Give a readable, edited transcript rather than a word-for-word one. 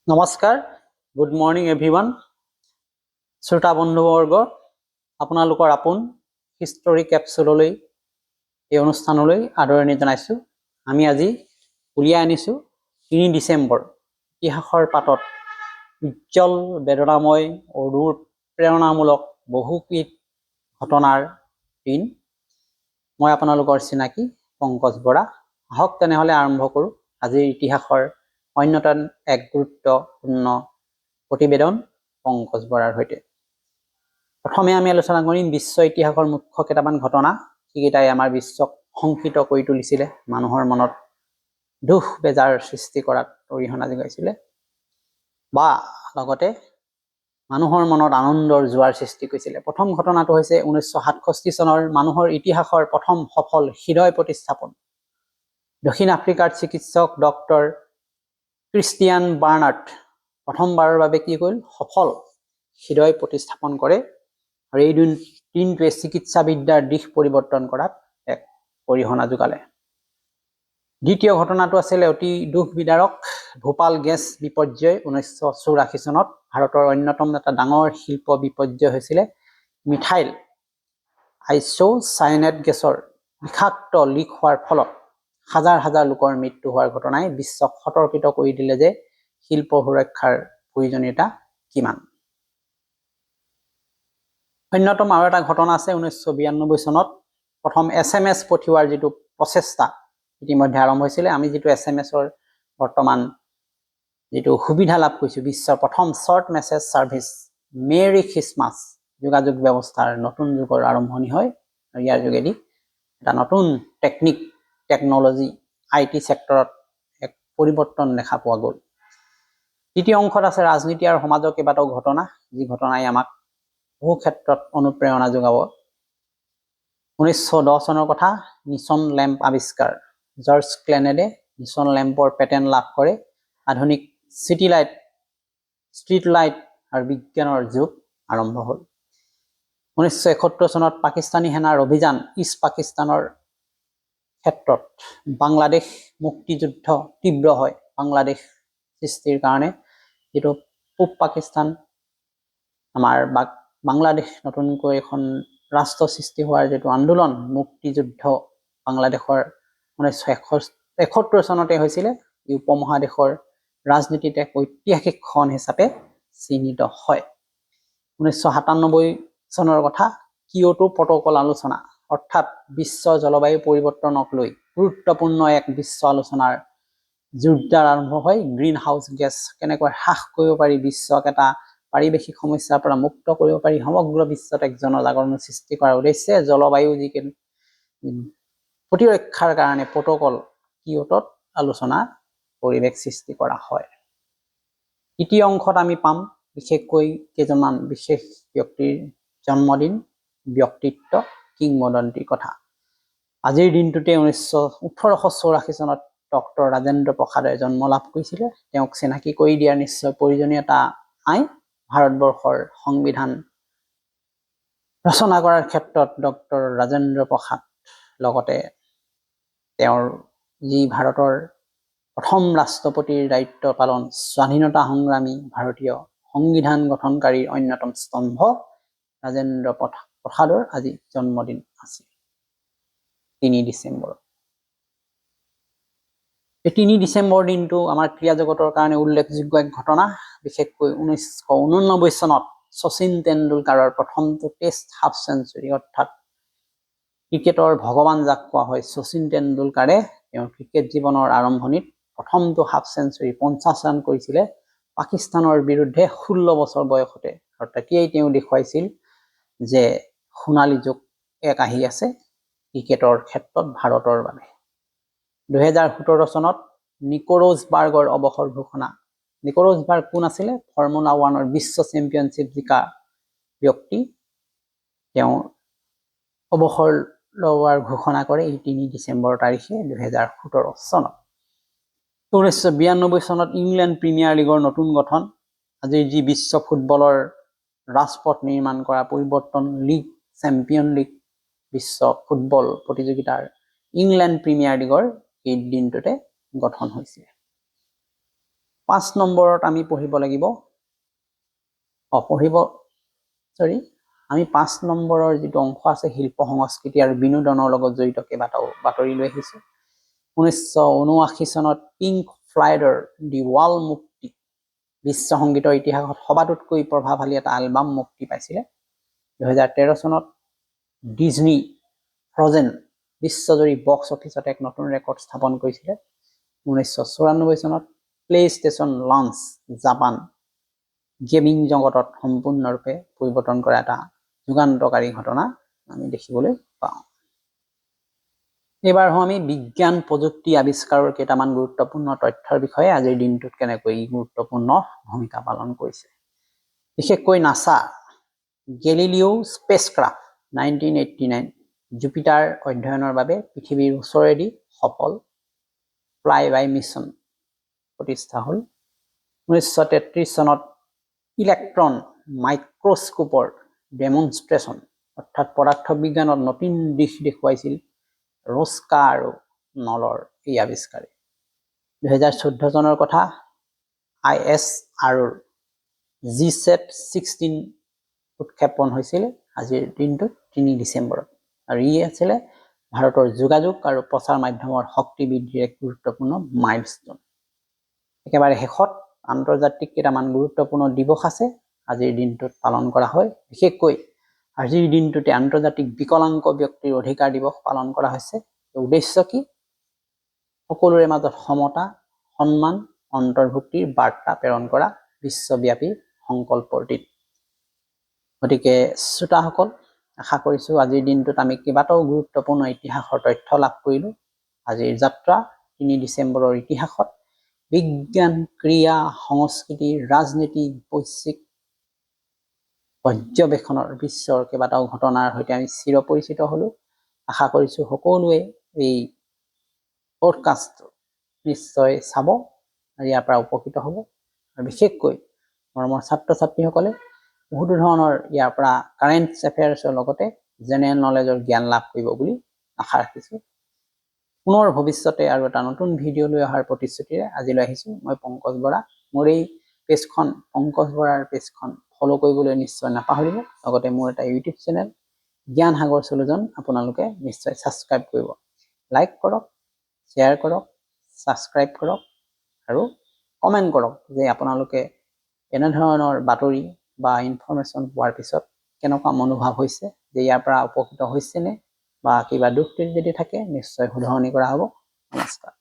নমস্কাৰ, good morning everyone. শ্ৰোতা বন্ধুবৰ্গ, আপোনালোকৰ আপোন হিষ্টৰী কেপচুললৈ এই অনুষ্ঠানলৈ আদৰণি জনাইছোঁ। আমি আজি উলিয়াই আনিছোঁ 3 ডিচেম্বৰ, ইতিহাসৰ পাতত উজ্জ্বল, বেদনাময়, অদূৰ প্ৰেৰণামূলক বহুবিধ ঘটনাৰ দিন। মই আপোনালোকৰ চিনাকি পংকজ বৰা। আহক তেনেহ'লে আৰম্ভ কৰোঁ আজিৰ ইতিহাসৰ অন্যতম এক গুৰুত্বপূৰ্ণ প্ৰতিবেদন পংকজ বৰাৰ সৈতে। প্ৰথমে আমি আলোচনা কৰিম বিশ্ব ইতিহাসৰ মুখ্য কেইটামান ঘটনা, যিকেইটাই আমাৰ বিশ্বক শংকিত কৰি তুলিছিলে, মানুহৰ মনত দুখ বেজাৰ সৃষ্টি কৰাত অৰিহণা যোগাইছিলে, বা লগতে মানুহৰ মনত আনন্দৰ জোৱাৰ সৃষ্টি কৰিছিলে। প্ৰথম ঘটনাটো হৈছে 1967 চনৰ মানুহৰ ইতিহাসৰ প্ৰথম সফল হৃদয় প্ৰতিস্থাপন। দক্ষিণ আফ্ৰিকাৰ চিকিৎসক ডক্টৰ ক্ৰিষ্টিয়ান বাৰ্নাৰ্ড প্ৰথমবাৰৰ বাবে কি কৰিল? সফল হৃদয় প্ৰতিস্থাপন কৰে, আৰু এই দিনটোৱে চিকিৎসাবিদ্যাৰ দিশ পৰিৱৰ্তন কৰাত এক অৰিহণা যোগালে। দ্বিতীয় ঘটনাটো আছিলে অতি দুখ বিদাৰক ভোপাল গেছ বিপৰ্যয়। 1984 চনত ভাৰতৰ অন্যতম এটা ডাঙৰ শিল্প বিপৰ্যয় হৈছিলে। মিথাইল আইসোচায়ানেট গেছৰ বিষাক্ত লিক হোৱাৰ ফলত হাজাৰ হাজাৰ লোকৰ মৃত্যু হোৱাৰ ঘটনাই বিশ্বক সতৰ্কিত কৰি দিলে যে শিল্প সুৰক্ষাৰ প্ৰয়োজনীয়তা কিমান। অন্যতম আৰু এটা ঘটনা আছে 1992 চনত প্ৰথম SMS পঠিওৱাৰ যিটো প্ৰচেষ্টা ইতিমধ্যে আৰম্ভ হৈছিলে। আমি যিটো SMS-ৰ বৰ্তমান যিটো সুবিধা লাভ কৰিছোঁ, বিশ্বৰ প্ৰথম short message service Merry Christmas যোগাযোগ ব্যৱস্থাৰ নতুন যুগৰ আৰম্ভণি হয়। আৰু ইয়াৰ যোগেদি এটা নতুন টেকনলজি IT চেক্টৰত এক পৰিৱৰ্তন দেখা পোৱা গ'ল। তৃতীয় অংশত আছে ৰাজনীতি আৰু সমাজৰ কেইবাটাও ঘটনা, যি ঘটনাই আমাক বহু ক্ষেত্ৰত অনুপ্ৰেৰণা যোগাব। 1910 চনৰ কথা, নিচন লেম্প আৱিষ্কাৰ। জৰ্জ ক্লেনেডে নিচন লেম্পৰ পেটেণ্ট লাভ কৰে। আধুনিক ষ্ট্ৰীট লাইট আৰু বিজ্ঞানৰ যুগ আৰম্ভ হ'ল। 1971 চনত পাকিস্তানী সেনাৰ অভিযান ইষ্ট পাকিস্তানৰ ক্ষেত্ৰত বাংলাদেশ মুক্তিযুদ্ধ তীব্ৰ হয়। বাংলাদেশ সৃষ্টিৰ কাৰণে যিটো পূব পাকিস্তান, আমাৰ বাংলাদেশ নতুনকৈ এখন ৰাষ্ট্ৰ সৃষ্টি হোৱাৰ যিটো আন্দোলন, মুক্তিযুদ্ধ বাংলাদেশৰ 1971 চনতে হৈছিলে। এই উপমহাদেশৰ ৰাজনীতিত এক ঐতিহাসিক ক্ষণ হিচাপে চিহ্নিত হয়। 1997 চনৰ কথা, কিয়োটো প্ৰট'কল আলোচনা, অৰ্থাৎ বিশ্ব জলবায়ু পৰিৱৰ্তনক লৈ গুৰুত্বপূৰ্ণ এক বিশ্ব আলোচনাৰ জোৰদাৰ আৰম্ভ হয়। গ্ৰীণ হাউচ গেছ কেনেকৈ হ্ৰাস কৰিব পাৰি, বিশ্বক এটা পাৰিৱেশিক সমস্যাৰ পৰা মুক্ত কৰিব পাৰি, সমগ্ৰ বিশ্বত এক জনজাগৰণ সৃষ্টি কৰাৰ উদ্দেশ্যে জলবায়ু যিখিনি প্ৰতিৰক্ষাৰ কাৰণে প্ৰট'কল কিয়োটোত আলোচনা পৰিৱেশ সৃষ্টি কৰা হয়। তৃতীয় অংশত আমি পাম বিশেষকৈ কেইজনমান বিশেষ ব্যক্তিৰ জন্মদিন, ব্যক্তিত্ব, কিংবদন্তিৰ কথা। আজিৰ দিনটোতে 1884 চনত ডক্টৰ ৰাজেন্দ্ৰ প্ৰসাদে জন্ম লাভ কৰিছিলে। তেওঁক চিনাকি কৰি দিয়াৰ নিশ্চয় প্ৰয়োজনীয়তা নাই। ভাৰতবৰ্ষৰ সংবিধান ৰচনা কৰাৰ ক্ষেত্ৰত ডক্টৰ ৰাজেন্দ্ৰ প্ৰসাদ, লগতে তেওঁৰ যি ভাৰতৰ প্ৰথম ৰাষ্ট্ৰপতিৰ দায়িত্ব পালন, স্বাধীনতা সংগ্ৰামী, ভাৰতীয় সংবিধান গঠনকাৰীৰ অন্যতম স্তম্ভ ৰাজেন্দ্ৰ প্ৰসাদৰ আজি জন্মদিন আছিল 3 ডিচেম্বৰ। এই 3 ডিচেম্বৰ দিনটো আমাৰ ক্ৰীড়া জগতৰ কাৰণে উল্লেখযোগ্য এক ঘটনা। বিশেষকৈ 1989 চনত শচীন তেণ্ডুলকাৰৰ প্ৰথমটো টেষ্ট হাফ চেঞ্চুৰী, অৰ্থাৎ ক্ৰিকেটৰ ভগৱান যাক কোৱা হয় শচীন তেণ্ডুলকাৰে তেওঁৰ ক্ৰিকেট জীৱনৰ আৰম্ভণিত প্ৰথমটো হাফ চেঞ্চুৰী 50 ৰান কৰিছিলে পাকিস্তানৰ বিৰুদ্ধে 16 বছৰ বয়সতে। আৰু তেতিয়াই তেওঁ দেখুৱাইছিল যে সোণালী যুগ এক আহি আছে ক্ৰিকেটৰ ক্ষেত্ৰত ভাৰতৰ বাবে। 2017 চনত নিকো ৰ'জবাৰ্গৰ অৱসৰ ঘোষণা। নিকো ৰ'জবাৰ্গ কোন আছিলে? ফৰ্মুলা 1ৰ বিশ্ব চেম্পিয়নশ্বিপ জিকা ব্যক্তি। তেওঁ অৱসৰ লোৱাৰ ঘোষণা কৰে এই 3 ডিচেম্বৰ তাৰিখে 2017 চনত। 1992 চনত ইংলেণ্ড প্ৰিমিয়াৰ লীগৰ নতুন গঠন। আজিৰ যি বিশ্ব ফুটবলৰ ৰাজপথ নিৰ্মাণ কৰা পৰিৱৰ্তন লীগ, চেম্পিয়ন লীগ, বিশ্ব ফুটবল প্ৰতিযোগিতাৰ ইংলেণ্ড প্ৰিমিয়াৰ লীগৰ এই দিনটোতে গঠন হৈছিল। 5 নম্বৰত আমি পঢ়িব লাগিব আমি 5 নম্বৰৰ যিটো অংশ আছে শিল্প সংস্কৃতি আৰু বিনোদনৰ লগত জড়িত কেইবাটাও বাতৰি লৈ আহিছো 1979 চনত পিংক ফ্লয়ডৰ দি ৱাল মুক্তি বিশ্ব সংগীতৰ ইতিহাসত সবাতোতকৈ প্ৰভাৱশালী এটা এলবাম মুক্তি পাইছিলে 2013 চনত ডিজনি ফ্ৰজেন বিশ্বজুৰি বক্স অফিচত এক নতুন ৰেকৰ্ড স্থাপন কৰিছিলে 1994 চনত প্লেষ্টেচন লঞ্চ জাপান গেমিং জগতত সম্পূৰ্ণৰূপে পৰিৱৰ্তন কৰা এটা যুগান্তকাৰী ঘটনা আমি দেখিবলৈ পাওঁ এবাৰ আমি বিজ্ঞান প্ৰযুক্তি আৱিষ্কাৰৰ কেইটামান গুৰুত্বপূৰ্ণ তথ্যৰ বিষয়ে আজিৰ দিনটোত কেনেকৈ গুৰুত্বপূৰ্ণ ভূমিকা পালন কৰিছে বিশেষকৈ নাসা গেলিলিও স্পেচক্ৰাফ্ট 1989 জুপিটাৰ অধ্যয়নৰ বাবে পৃথিৱীৰ ওচৰেদি সফল ফ্লাই বাই মিছন প্ৰতিষ্ঠা হ'ল 1933 চনত ইলেক্ট্ৰন মাইক্ৰস্কোপৰ ডেমনষ্ট্ৰেশ্যন অৰ্থাৎ পদাৰ্থ বিজ্ঞানত নতুন দিশ দেখুৱাইছিল ৰস্কা আৰু নলৰ এই আৱিষ্কাৰে 2014 চনৰ কথা ISROৰ GSAT-16 উৎক্ষেপণ হৈছিল আজিৰ দিনটোত 3 ডিচেম্বৰত আৰু ই আছিল ভাৰতৰ যোগাযোগ আৰু প্ৰচাৰ মাধ্যমৰ শক্তি বৃদ্ধিৰ এক গুৰুত্বপূৰ্ণ মাইলষ্টন একেবাৰে শেষত আন্তৰ্জাতিক কেইটামান গুৰুত্বপূৰ্ণ দিৱস আছে আজিৰ দিনটোত পালন কৰা হয় বিশেষকৈ আজিৰ দিনটোতে আন্তৰ্জাতিক বিকলাংগ ব্যক্তিৰ অধিকাৰ দিৱস পালন কৰা হৈছে উদ্দেশ্য কি সকলোৰে মাজত সমতা সন্মান অন্তৰ্ভুক্তিৰ বাৰ্তা প্ৰেৰণ কৰা বিশ্বব্যাপী সংকল্পৰ দিন গতিকে শ্ৰোতাসকল আশা কৰিছো আজিৰ দিনটোত আমি কেইবাটাও গুৰুত্বপূৰ্ণ ইতিহাসৰ তথ্য লাভ কৰিলো আজিৰ যাত্ৰা 3 ডিচেম্বৰৰ ইতিহাসত বিজ্ঞান ক্ৰিয়া সংস্কৃতি ৰাজনীতি বৈশ্বিক পৰ্যবেক্ষণৰ বিশ্বৰ কেইবাটাও ঘটনাৰ সৈতে আমি চিৰপৰিচিত হলো আশা কৰিছো সকলোৱে এই পডকাষ্ট নিশ্চয় চাব আৰু ইয়াৰ পৰা উপকৃত হ'ব আৰু বিশেষকৈ মৰমৰ ছাত্ৰ ছাত্ৰীসকলে বহুতো ধৰণৰ ইয়াৰ পৰা কাৰেণ্ট এফেয়াৰ্ছৰ লগতে জেনেৰেল নলেজৰ জ্ঞান লাভ কৰিব বুলি আশা ৰাখিছো পুনৰ ভৱিষ্যতে আৰু এটা নতুন ভিডিঅ' লৈ অহাৰ প্ৰতিশ্ৰুতিৰে আজিলৈ আহিছো মই পংকজ বৰা মোৰ এই পেজখন পংকজ বৰাৰ পেজখন ফলো কৰিবলৈ নিশ্চয় নাপাহৰিব লগতে মোৰ এটা ইউটিউব চেনেল জ্ঞান সাগৰ সলুজন আপোনালোকে নিশ্চয় সাবস্ক্ৰাইব কৰিব লাইক কৰক শ্বেয়াৰ কৰক সাবস্ক্ৰাইব কৰক আৰু কমেন্ট কৰক যে আপোনালোকে এনে ধৰণৰ বাতৰি বা ইনফৰমেশন পোৱাৰ পিছত কেনেকুৱা মনোভাৱ হৈছে যে ইয়াৰ পৰা উপকৃত হৈছে নে বা কিবা দুখ যদি থাকে নিশ্চয় শুধৰণি কৰা হ'ব নমস্কাৰ